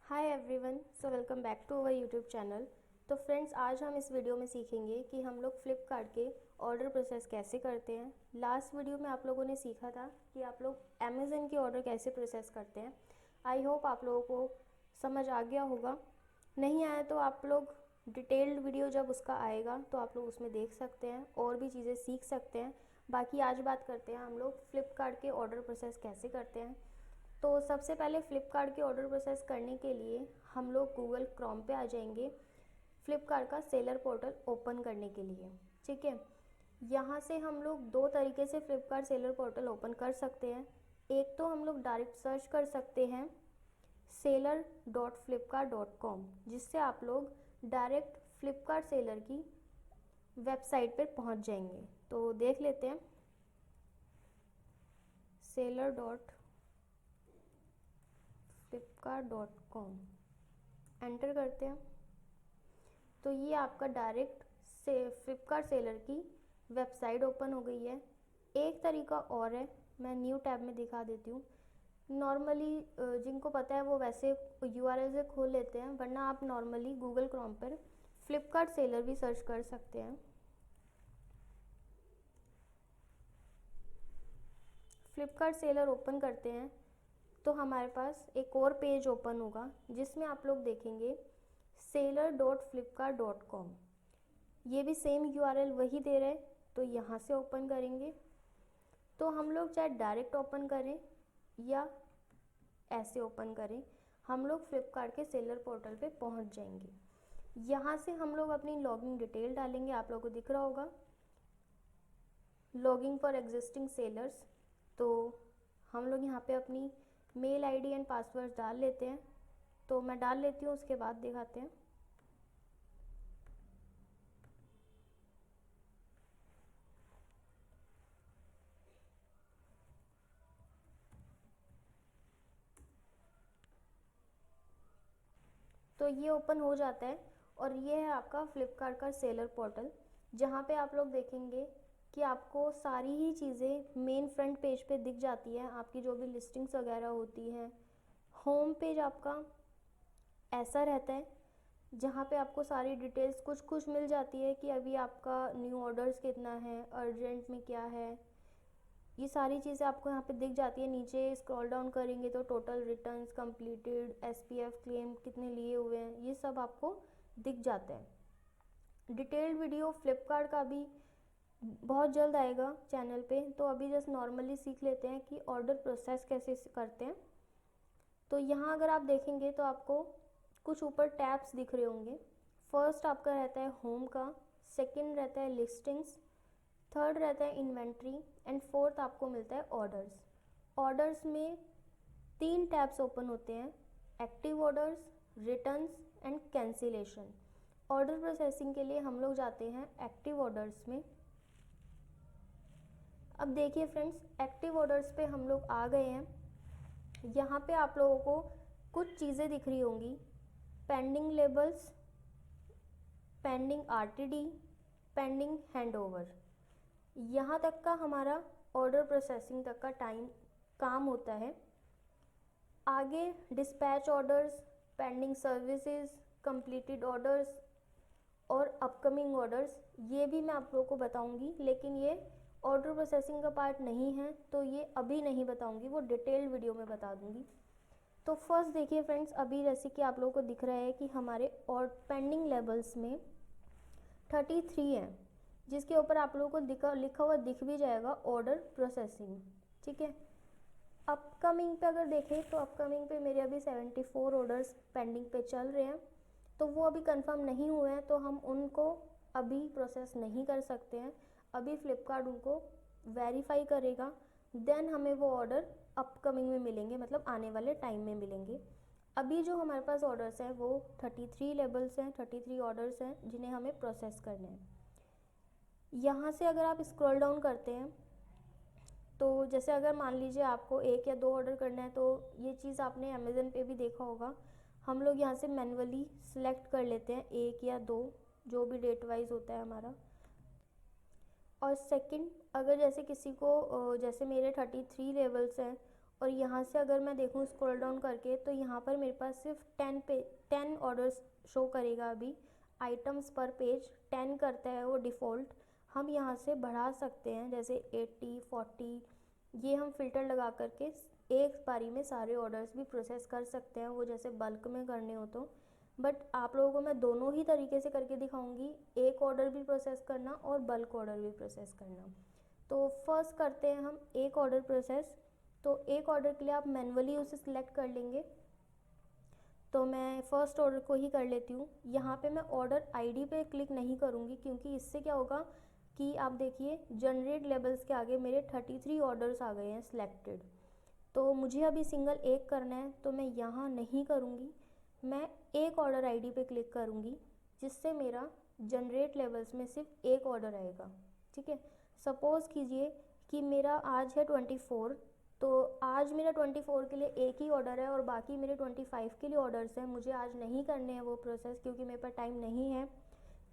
Hi everyone, so welcome back to our YouTube channel. तो friends, आज हम इस वीडियो में सीखेंगे कि हम लोग फ्लिपकार्ट के ऑर्डर प्रोसेस कैसे करते हैं। लास्ट वीडियो में आप लोगों ने सीखा था कि आप लोग अमेज़न के ऑर्डर कैसे प्रोसेस करते हैं। आई होप आप लोगों को समझ आ गया होगा। नहीं आया तो आप लोग डिटेल्ड वीडियो जब उसका आएगा तो आप लोग उसमें देख सकते हैं और भी चीज़ें सीख सकते हैं। बाकी आज बात करते हैं हम लोग फ्लिपकार्ट के ऑर्डर प्रोसेस कैसे करते हैं। तो सबसे पहले फ़्लिपकार्ट के ऑर्डर प्रोसेस करने के लिए हम लोग गूगल क्रोम पे आ जाएंगे फ़्लिपकार्ट का सेलर पोर्टल ओपन करने के लिए। ठीक है, यहाँ से हम लोग दो तरीके से फ़्लिपकार्ट सेलर पोर्टल ओपन कर सकते हैं। एक तो हम लोग डायरेक्ट सर्च कर सकते हैं seller.flipkart.com, जिससे आप लोग डायरेक्ट फ़्लिपकार्ट सेलर की वेबसाइट पर पहुँच जाएंगे। तो देख लेते हैं seller.flipkart.com, एंटर करते हैं तो ये आपका डायरेक्ट से फ्लिपकार्ट सेलर की वेबसाइट ओपन हो गई है। एक तरीका और है, मैं न्यू टैब में दिखा देती हूँ। नॉर्मली जिनको पता है वो वैसे यूआरएल से खोल लेते हैं, वरना आप नॉर्मली गूगल क्रोम पर फ्लिपकार्ट सेलर भी सर्च कर सकते हैं। फ्लिपकार्ट सेलर ओपन करते हैं तो हमारे पास एक और पेज ओपन होगा जिसमें आप लोग देखेंगे seller.flipkart.com। ये भी सेम यूआरएल वही दे रहे हैं, तो यहाँ से ओपन करेंगे। तो हम लोग चाहे डायरेक्ट ओपन करें या ऐसे ओपन करें, हम लोग फ्लिपकार्ट के सेलर पोर्टल पे पहुँच जाएंगे। यहाँ से हम लोग अपनी लॉगिन डिटेल डालेंगे। आप लोगों को दिख रहा होगा लॉगिंग फॉर एग्जिस्टिंग सेलर्स। तो हम लोग यहाँ पे अपनी मेल आईडी एंड पासवर्ड डाल लेते हैं। तो मैं डाल लेती हूँ, उसके बाद दिखाते हैं। तो ये ओपन हो जाता है और ये है आपका फ्लिपकार्ट का सेलर पोर्टल, जहाँ पे आप लोग देखेंगे कि आपको सारी ही चीज़ें मेन फ्रंट पेज पे दिख जाती है। आपकी जो भी लिस्टिंग्स वगैरह होती हैं, होम पेज आपका ऐसा रहता है जहाँ पे आपको सारी डिटेल्स कुछ कुछ मिल जाती है कि अभी आपका न्यू ऑर्डर्स कितना है, अर्जेंट में क्या है, ये सारी चीज़ें आपको यहाँ पे दिख जाती है। नीचे स्क्रॉल डाउन करेंगे तो total returns completed, SPF claim कितने लिए हुए हैं, ये सब आपको दिख जाता है। डिटेल्ड वीडियो फ्लिपकार्ट का भी बहुत जल्द आएगा चैनल पे। तो अभी जस्ट नॉर्मली सीख लेते हैं कि ऑर्डर प्रोसेस कैसे करते हैं। तो यहाँ अगर आप देखेंगे तो आपको कुछ ऊपर टैब्स दिख रहे होंगे। फर्स्ट आपका रहता है होम का, सेकंड रहता है लिस्टिंग्स, थर्ड रहता है इन्वेंट्री एंड फोर्थ आपको मिलता है ऑर्डर्स। ऑर्डर्स में तीन टैब्स ओपन होते हैं, active orders, returns and cancellation. Order processing के लिए हम लोग जाते हैं एक्टिव ऑर्डर्स में। अब देखिए फ्रेंड्स, एक्टिव ऑर्डर्स पे हम लोग आ गए हैं। यहाँ पे आप लोगों को कुछ चीज़ें दिख रही होंगी, pending labels, pending RTD, pending handover. यहाँ तक का हमारा ऑर्डर प्रोसेसिंग तक का टाइम काम होता है। आगे dispatch orders, pending services, completed orders और अपकमिंग ऑर्डर्स, ये भी मैं आप लोगों को बताऊंगी, लेकिन ये ऑर्डर प्रोसेसिंग का पार्ट नहीं है तो ये अभी नहीं बताऊंगी, वो डिटेल्ड वीडियो में बता दूंगी। तो फर्स्ट देखिए फ्रेंड्स, अभी जैसे कि आप लोगों को दिख रहा है कि हमारे और पेंडिंग लेवल्स में 33 है, जिसके ऊपर आप लोगों को लिखा हुआ दिख भी जाएगा ऑर्डर प्रोसेसिंग। ठीक है, अपकमिंग पे अगर देखें तो अपकमिंग पे मेरे अभी 74 ऑर्डर्स पेंडिंग पे चल रहे हैं। तो वो अभी कंफर्म नहीं हुए हैं तो हम उनको अभी प्रोसेस नहीं कर सकते हैं। अभी फ्लिपकार्ट उनको वेरीफाई करेगा, देन हमें वो ऑर्डर अपकमिंग में मिलेंगे, मतलब आने वाले टाइम में मिलेंगे। अभी जो हमारे पास ऑर्डर्स हैं वो 33 लेबल्स हैं, 33 ऑर्डर्स हैं जिन्हें हमें प्रोसेस करने हैं। यहाँ से अगर आप स्क्रॉल डाउन करते हैं तो जैसे अगर मान लीजिए आपको एक या दो ऑर्डर करना है, तो ये चीज़ आपने अमेज़न पे भी देखा होगा, हम लोग यहाँ से मैन्युअली सिलेक्ट कर लेते हैं एक या दो, जो भी डेट वाइज होता है हमारा। और सेकंड, अगर जैसे किसी को जैसे मेरे 33 लेवल्स हैं और यहाँ से अगर मैं देखूँ स्क्रॉल डाउन करके तो यहाँ पर मेरे पास सिर्फ 10 ऑर्डर्स शो करेगा। अभी आइटम्स पर पेज 10 करता है वो डिफ़ॉल्ट। हम यहाँ से बढ़ा सकते हैं, जैसे 80, 40, ये हम फ़िल्टर लगा करके एक बारी में सारे ऑर्डर्स भी प्रोसेस कर सकते हैं, वो जैसे बल्क में करने हो तो। बट आप लोगों को मैं दोनों ही तरीके से करके दिखाऊंगी, एक ऑर्डर भी प्रोसेस करना और बल्क ऑर्डर भी प्रोसेस करना। तो फर्स्ट करते हैं हम एक ऑर्डर प्रोसेस। तो एक ऑर्डर के लिए आप मैन्युअली उसे सिलेक्ट कर लेंगे। तो मैं फ़र्स्ट ऑर्डर को ही कर लेती हूँ। यहाँ पे मैं ऑर्डर आईडी पे क्लिक नहीं करूँगी, क्योंकि इससे क्या होगा कि आप देखिए जनरेट लेबल्स के आगे मेरे 33 ऑर्डर्स आ गए हैं सिलेक्टेड। तो मुझे अभी सिंगल एक करना है, तो मैं यहाँ नहीं करूँगी, मैं एक ऑर्डर आईडी पे क्लिक करूँगी, जिससे मेरा जनरेट लेबल्स में सिर्फ एक ऑर्डर आएगा। ठीक है, सपोज़ कीजिए कि मेरा आज है 24, तो आज मेरा 24 के लिए एक ही ऑर्डर है और बाकी मेरे 25 के लिए ऑर्डर्स हैं। मुझे आज नहीं करने हैं वो प्रोसेस, क्योंकि मेरे पास टाइम नहीं है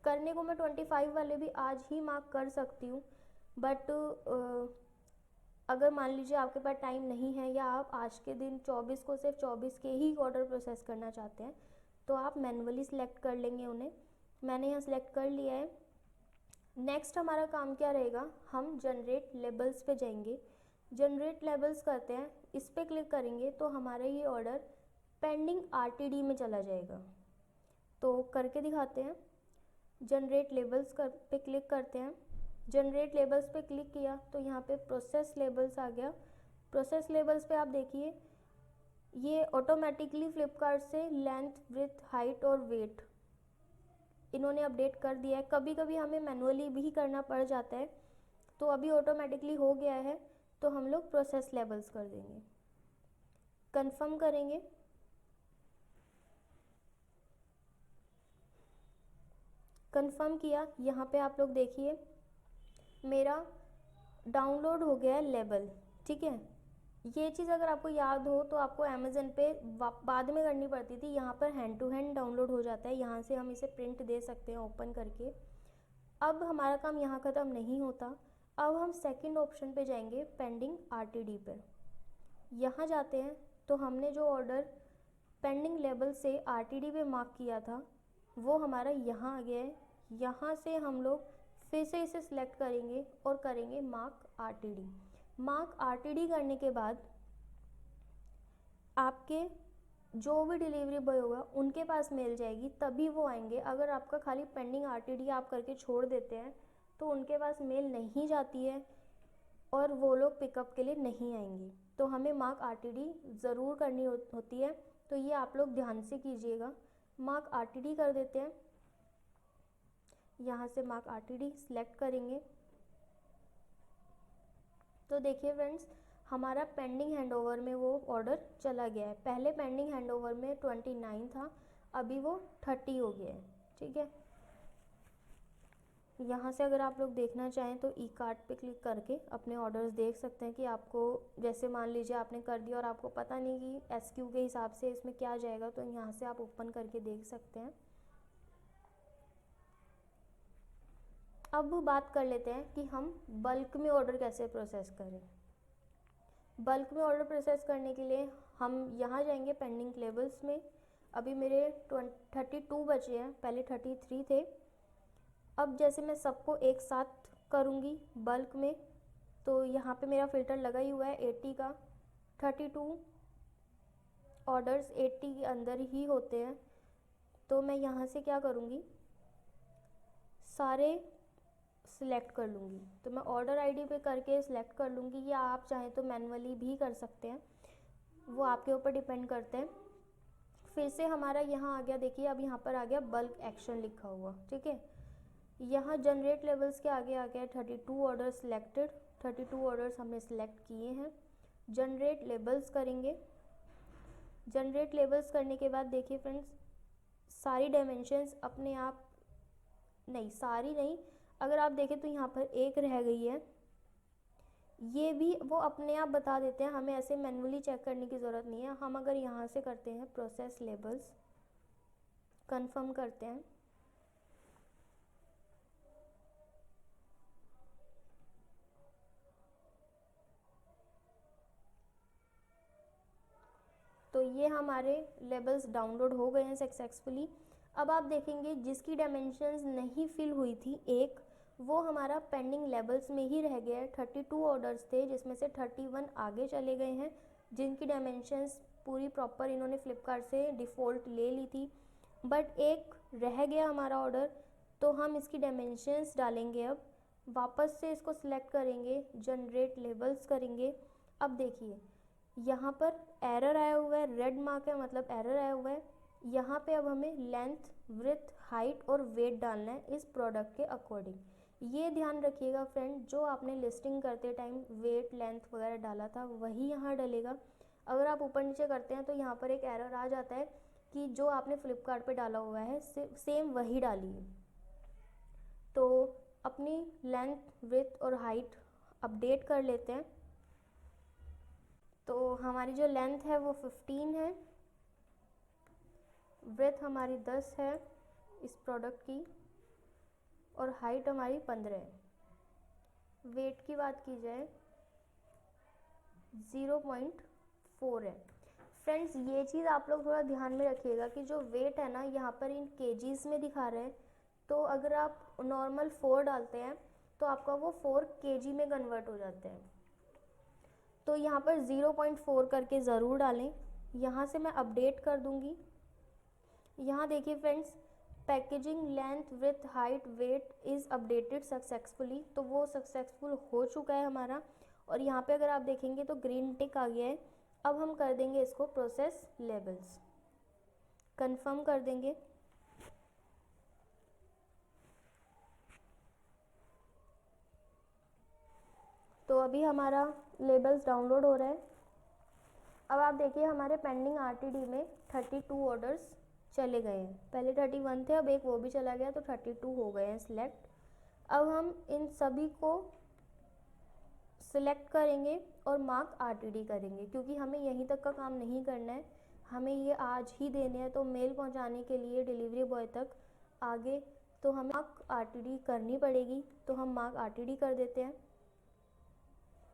करने को। मैं 25 वाले भी आज ही मार्क कर सकती हूँ, बट अगर मान लीजिए आपके पास टाइम नहीं है या आप आज के दिन 24 को सिर्फ 24 के ही ऑर्डर प्रोसेस करना चाहते हैं, तो आप मैन्युअली सिलेक्ट कर लेंगे उन्हें। मैंने यहाँ सिलेक्ट कर लिया है। नेक्स्ट हमारा काम क्या रहेगा, हम जनरेट लेबल्स पे जाएंगे। जनरेट लेबल्स करते हैं, इस पर क्लिक करेंगे तो हमारा ये ऑर्डर पेंडिंग आरटीडी में चला जाएगा। तो करके दिखाते हैं। जनरेट लेबल्स पे क्लिक करते हैं। जनरेट लेबल्स पे क्लिक किया तो यहाँ पे प्रोसेस लेबल्स आ गया। प्रोसेस लेबल्स पे आप देखिए ये ऑटोमेटिकली फ्लिपकार्ट से लेंथ, विड्थ, हाइट और वेट इन्होंने अपडेट कर दिया है। कभी कभी हमें मैनुअली भी करना पड़ जाता है, तो अभी ऑटोमेटिकली हो गया है, तो हम लोग प्रोसेस लेबल्स कर देंगे। कंफर्म करेंगे। कंफर्म किया। यहाँ पे आप लोग देखिए मेरा डाउनलोड हो गया है लेबल। ठीक है, ये चीज़ अगर आपको याद हो तो आपको अमेज़न पे बाद में करनी पड़ती थी। यहाँ पर हैंड टू हैंड डाउनलोड हो जाता है, यहाँ से हम इसे प्रिंट दे सकते हैं ओपन करके। अब हमारा काम यहाँ ख़त्म नहीं होता। अब हम सेकंड ऑप्शन पे जाएंगे, पेंडिंग आरटीडी पर। यहाँ जाते हैं तो हमने जो ऑर्डर पेंडिंग लेबल से आरटीडी पे मार्क किया था वो हमारा यहाँ आ गया है। यहाँ से हम लोग फिर से इसे सिलेक्ट करेंगे और करेंगे मार्क आरटीडी। मार्क आरटीडी करने के बाद आपके जो भी डिलीवरी बॉय होगा उनके पास मेल जाएगी, तभी वो आएंगे। अगर आपका खाली पेंडिंग आरटीडी आप करके छोड़ देते हैं तो उनके पास मेल नहीं जाती है और वो लोग पिकअप के लिए नहीं आएंगे। तो हमें मार्क आरटीडी ज़रूर करनी होती है, तो ये आप लोग ध्यान से कीजिएगा। मार्क आरटीडी कर देते हैं। यहाँ से मार्क आरटीडी सिलेक्ट करेंगे तो देखिए फ्रेंड्स हमारा पेंडिंग हैंडओवर में वो ऑर्डर चला गया है। पहले पेंडिंग हैंडओवर में 29 था, अभी वो 30 हो गया है। ठीक है, यहाँ से अगर आप लोग देखना चाहें तो ई कार्ट पे क्लिक करके अपने ऑर्डर्स देख सकते हैं कि आपको, जैसे मान लीजिए आपने कर दिया और आपको पता नहीं कि एसक्यू के हिसाब से इसमें क्या जाएगा, तो यहाँ से आप ओपन करके देख सकते हैं। अब बात कर लेते हैं कि हम बल्क में ऑर्डर कैसे प्रोसेस करें। बल्क में ऑर्डर प्रोसेस करने के लिए हम यहाँ जाएंगे पेंडिंग लेबल्स में। अभी मेरे 32 बचे हैं, पहले 33 थे। अब जैसे मैं सबको एक साथ करूँगी बल्क में, तो यहाँ पे मेरा फ़िल्टर लगा ही हुआ है 80 का। 32 ऑर्डर्स 80 के अंदर ही होते हैं, तो मैं यहाँ से क्या करूँगी, सारे सिलेक्ट कर लूँगी। तो मैं ऑर्डर आईडी पे करके सिलेक्ट कर लूँगी, या आप चाहें तो मैन्युअली भी कर सकते हैं, वो आपके ऊपर डिपेंड करते हैं। फिर से हमारा यहाँ आ गया, देखिए अब यहाँ पर आ गया बल्क एक्शन लिखा हुआ। ठीक है, यहाँ जनरेट लेवल्स के आगे आ गया 32 ऑर्डर सिलेक्टेड। 32 ऑर्डर्स हमने सिलेक्ट किए हैं। जनरेट लेबल्स करेंगे। जनरेट लेबल्स करने के बाद देखिए फ्रेंड्स सारी डायमेंशंस अपने आप, नहीं सारी नहीं, अगर आप देखें तो यहाँ पर एक रह गई है, ये भी वो अपने आप बता देते हैं, हमें ऐसे मैन्युअली चेक करने की ज़रूरत नहीं है। हम अगर यहाँ से करते हैं प्रोसेस लेबल्स, कंफर्म करते हैं, ये हमारे लेबल्स डाउनलोड हो गए हैं सक्सेसफुली। अब आप देखेंगे जिसकी डायमेंशंस नहीं फिल हुई थी एक, वो हमारा पेंडिंग लेबल्स में ही रह गया है। 32 ऑर्डर्स थे जिसमें से 31 आगे चले गए हैं, जिनकी डायमेंशंस पूरी प्रॉपर इन्होंने फ्लिपकार्ट से डिफ़ॉल्ट ले ली थी, बट एक रह गया हमारा ऑर्डर। तो हम इसकी डायमेंशंस डालेंगे, अब वापस से इसको सिलेक्ट करेंगे, जनरेट लेबल्स करेंगे। अब देखिए यहाँ पर एरर आया हुआ है, रेड मार्क है मतलब एरर आया हुआ है। यहाँ पे अब हमें लेंथ, विड्थ, हाइट और वेट डालना है इस प्रोडक्ट के अकॉर्डिंग। ये ध्यान रखिएगा फ्रेंड, जो आपने लिस्टिंग करते टाइम वेट, लेंथ वगैरह डाला था वही यहाँ डलेगा। अगर आप ऊपर नीचे करते हैं तो यहाँ पर एक एरर आ जाता है कि जो आपने फ्लिपकार्ट पे डाला हुआ है सेम वही डालिए। तो अपनी लेंथ, विड्थ और हाइट अपडेट कर लेते हैं। तो हमारी जो लेंथ है वो 15 है, विड्थ हमारी 10 है इस प्रोडक्ट की, और हाइट हमारी 15 है। वेट की बात की जाए 0.4 है। फ्रेंड्स ये चीज़ आप लोग थोड़ा ध्यान में रखिएगा कि जो वेट है ना यहाँ पर इन केजीज़ में दिखा रहे हैं, तो अगर आप नॉर्मल 4 डालते हैं तो आपका वो 4 केजी में कन्वर्ट हो जाते हैं। तो यहाँ पर 0.4 करके ज़रूर डालें। यहाँ से मैं अपडेट कर दूँगी। यहाँ देखिए friends, packaging length, width, height, weight is updated successfully, तो वो सक्सेसफुल हो चुका है हमारा। और यहाँ पे अगर आप देखेंगे तो ग्रीन टिक आ गया है। अब हम कर देंगे इसको प्रोसेस लेबल्स, कंफर्म कर देंगे। तो अभी हमारा लेबल्स डाउनलोड हो रहा है। अब आप देखिए हमारे पेंडिंग आरटीडी में 32 ऑर्डर्स चले गए हैं। पहले 31 थे, अब एक वो भी चला गया तो 32 हो गए हैं सिलेक्ट। अब हम इन सभी को सिलेक्ट करेंगे और मार्क आरटीडी करेंगे, क्योंकि हमें यहीं तक का काम नहीं करना है, हमें ये आज ही देने हैं। तो मेल पहुंचाने के लिए डिलीवरी बॉय तक आगे तो हमें मार्क आरटीडी करनी पड़ेगी। तो हम मार्क आरटीडी कर देते हैं,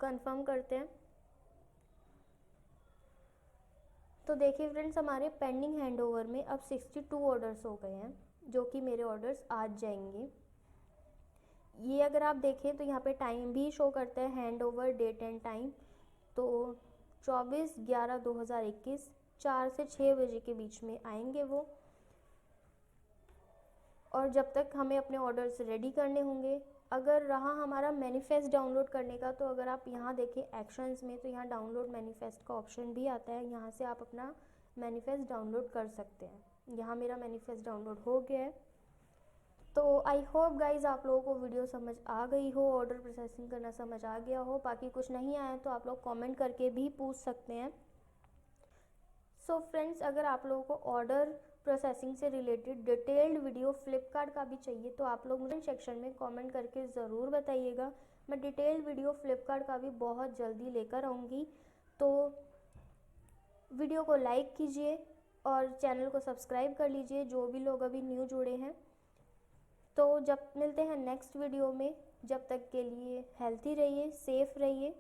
कंफर्म करते हैं। तो देखिए फ्रेंड्स, हमारे पेंडिंग हैंडओवर में अब 62 ऑर्डर्स हो गए हैं, जो कि मेरे ऑर्डर्स आज जाएंगे। ये अगर आप देखें तो यहाँ पे टाइम भी शो करता है, हैंडओवर डेट एंड टाइम। तो 24/11/2021 4 से 6 बजे के बीच में आएंगे वो। और जब तक हमें अपने ऑर्डर्स रेडी करने होंगे। अगर रहा हमारा मैनिफेस्ट डाउनलोड करने का, तो अगर आप यहाँ देखें एक्शंस में, तो यहाँ डाउनलोड मैनिफेस्ट का ऑप्शन भी आता है। यहाँ से आप अपना मैनिफेस्ट डाउनलोड कर सकते हैं। यहाँ मेरा मैनिफेस्ट डाउनलोड हो गया है। तो आई होप गाइज आप लोगों को वीडियो समझ आ गई हो, ऑर्डर प्रोसेसिंग करना समझ आ गया हो। बाकी कुछ नहीं आया तो आप लोग कमेंट करके भी पूछ सकते हैं। सो फ्रेंड्स, अगर आप लोगों को ऑर्डर प्रोसेसिंग से रिलेटेड डिटेल्ड वीडियो फ्लिपकार्ट का भी चाहिए तो आप लोग मुझे सेक्शन में कमेंट करके ज़रूर बताइएगा। मैं डिटेल्ड वीडियो फ्लिपकार्ट का भी बहुत जल्दी लेकर आऊँगी। तो वीडियो को लाइक कीजिए और चैनल को सब्सक्राइब कर लीजिए, जो भी लोग अभी न्यू जुड़े हैं। तो जब मिलते हैं नेक्स्ट वीडियो में, जब तक के लिए हेल्थी रहिए, सेफ रहिए।